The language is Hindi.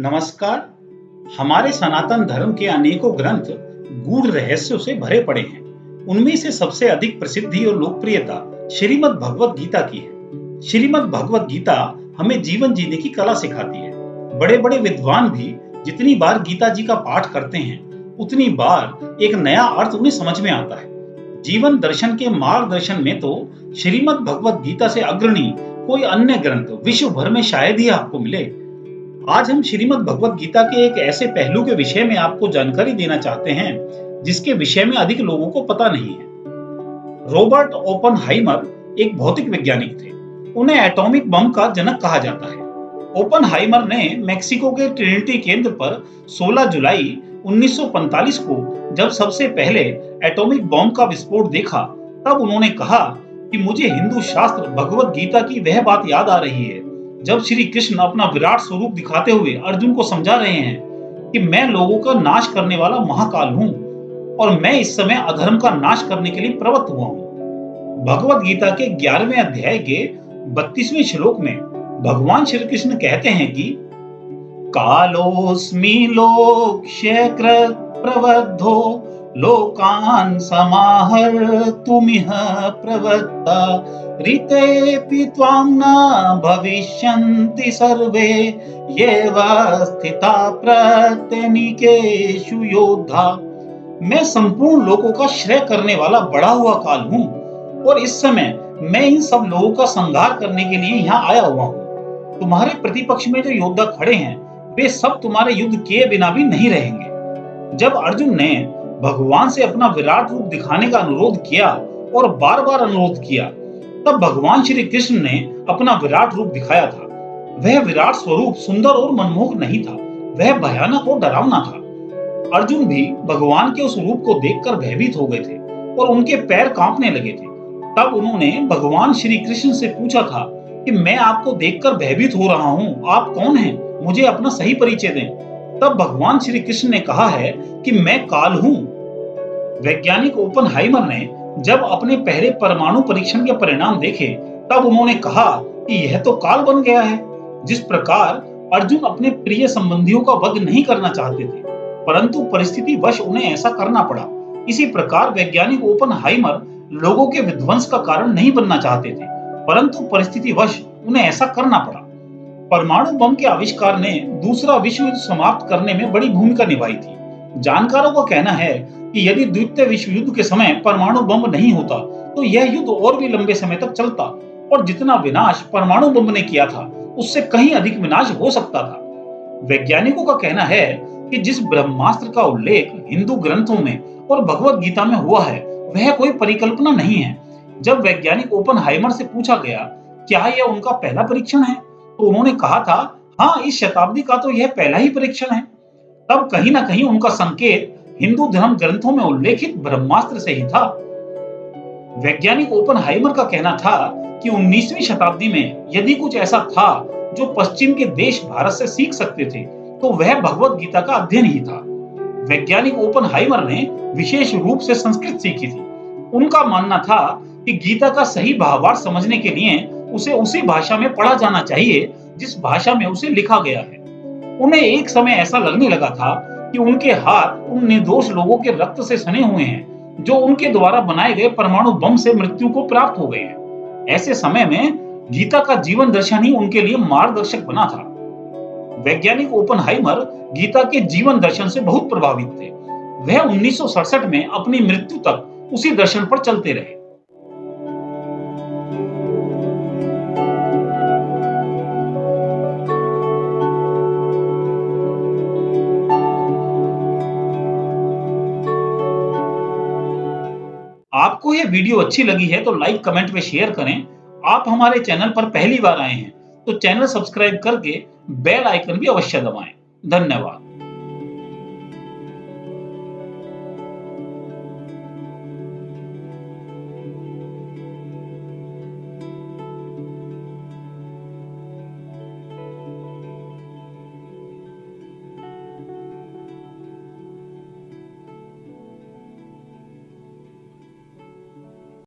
नमस्कार। हमारे सनातन धर्म के अनेकों ग्रंथ गूढ़ रहस्यों से भरे पड़े हैं। उनमें से सबसे अधिक प्रसिद्धि और लोकप्रियता श्रीमद् भगवत गीता की है। श्रीमद् भगवत गीता हमें जीवन जीने की कला सिखाती है। बड़े बड़े विद्वान भी जितनी बार गीता जी का पाठ करते हैं, उतनी बार एक नया अर्थ उन्हें समझ में आता है। जीवन दर्शन के मार्गदर्शन में तो श्रीमद् भगवत गीता से अग्रणी कोई अन्य ग्रंथ विश्व भर में शायद ही आपको मिले। आज हम श्रीमद् भगवत गीता के एक ऐसे पहलू के विषय में आपको जानकारी देना चाहते हैं जिसके विषय में अधिक लोगों को पता नहीं है। रॉबर्ट ओपनहाइमर एक भौतिक वैज्ञानिक थे। उन्हें एटॉमिक बम का जनक कहा जाता है। ओपनहाइमर ने मेक्सिको के ट्रिनिटी केंद्र पर 16 जुलाई 1945 को जब सबसे पहले एटॉमिक बम का विस्फोट देखा, तब उन्होंने कहा कि मुझे हिंदू शास्त्र भगवत गीता की वह बात याद आ रही है जब श्री कृष्ण अपना विराट स्वरूप दिखाते हुए अर्जुन को समझा रहे हैं कि मैं लोगों का नाश करने वाला महाकाल हूं और मैं इस समय अधर्म का नाश करने के लिए प्रवृत्त हुआ हूं। भगवत गीता के 11वें अध्याय के 32वें श्लोक में भगवान श्री कृष्ण कहते हैं कि कालोस्मि लोकक्षयकृत् प्रवद्धो लोकान् समाहर्तुमिह प्रवृत्ता ऋतेऽपि त्वां न भविष्यन्ति सर्वे येव स्थिता प्रत्यनीकेषु योद्धा। मैं संपूर्ण लोगों का श्रेय करने वाला बढ़ा हुआ काल हूँ और इस समय मैं इन सब लोगों का संहार करने के लिए यहाँ आया हुआ हूँ। तुम्हारे प्रतिपक्ष में जो योद्धा खड़े हैं वे सब तुम्हारे युद्ध किए बिना भी नहीं रहेंगे। जब अर्जुन ने भगवान से अपना विराट रूप दिखाने का अनुरोध किया और बार बार अनुरोध किया, तब भगवान श्री कृष्ण ने अपना विराट रूप दिखाया था। वह विराट स्वरूप सुंदर और मनमोहक नहीं था, वह भयानक और डरावना था। अर्जुन भी भगवान के उस रूप को देखकर भयभीत हो गए थे और उनके पैर कांपने लगे थे। तब उन्होंने भगवान श्री कृष्ण से पूछा था कि मैं आपको देखकर भयभीत हो रहा हूँ, आप कौन हैं? मुझे अपना सही परिचय दें। तब भगवान श्री कृष्ण ने कहा है कि मैं काल हूँ। वैज्ञानिक ओपनहाइमर ने जब अपने पहले परमाणु परीक्षण के परिणाम देखे, तब उन्होंने कहा कि यह तो काल बन गया है। जिस प्रकार अर्जुन अपने प्रिय संबंधियों का वध नहीं करना चाहते थे, परंतु परिस्थिति वश उन्हें ऐसा करना पड़ा, इसी प्रकार वैज्ञानिक ओपनहाइमर लोगों के विध्वंस का कारण नहीं बनना चाहते थे, परंतु परिस्थिति वश उन्हें ऐसा करना पड़ा। परमाणु बम के आविष्कार ने दूसरा विश्व युद्ध समाप्त करने में बड़ी भूमिका निभाई थी। जानकारों का कहना है कि यदि द्वितीय विश्व युद्ध के समय परमाणु बम नहीं होता तो यह युद्ध और भी लंबे समय तक चलता और जितना विनाश परमाणु बम ने किया था उससे कहीं अधिक विनाश हो सकता था। वैज्ञानिकों का कहना है कि जिस ब्रह्मास्त्र का उल्लेख हिंदू ग्रंथों में और भगवत गीता में हुआ है वह कोई परिकल्पना नहीं है। जब वैज्ञानिक ओपनहाइमर से पूछा गया क्या यह उनका पहला परीक्षण है, तो उन्होंने कहा था हाँ, इस शताब्दी का तो यह पहला ही परीक्षण है। तब कहीं ना कहीं उनका संकेत हिंदू धर्म ग्रंथों में उल्लेखित ब्रह्मास्त्र से ही था। वैज्ञानिक ओपनहाइमर का कहना था कि 19वीं शताब्दी में यदि कुछ ऐसा था जो पश्चिम के देश भारत से सीख सकते थे तो वह भगवत गीता का अध्ययन ही था। वैज्ञानिक ओपनहाइमर ने विशेष रूप से संस्कृत सीखी थी। उनका मानना था कि गीता का सही भावार्थ समझने के लिए उसे उसी भाषा में पढ़ा जाना चाहिए जिस भाषा में उसे लिखा गया है। उन्हें एक समय ऐसा लगने लगा था कि उनके हाथ उन निर्दोष लोगों के रक्त से सने हुए हैं जो उनके द्वारा बनाए गए परमाणु बम से मृत्यु को प्राप्त हो गए हैं। ऐसे समय में गीता का जीवन दर्शन ही उनके लिए मार्गदर्शक बना था। वैज्ञानिक ओपनहाइमर गीता के जीवन दर्शन से बहुत प्रभावित थे। वह 1967 में अपनी मृत्यु तक उसी दर्शन पर चलते रहे। आपको यह वीडियो अच्छी लगी है तो लाइक, कमेंट में शेयर करें। आप हमारे चैनल पर पहली बार आए हैं तो चैनल सब्सक्राइब करके बेल आइकन भी अवश्य दबाएं। धन्यवाद।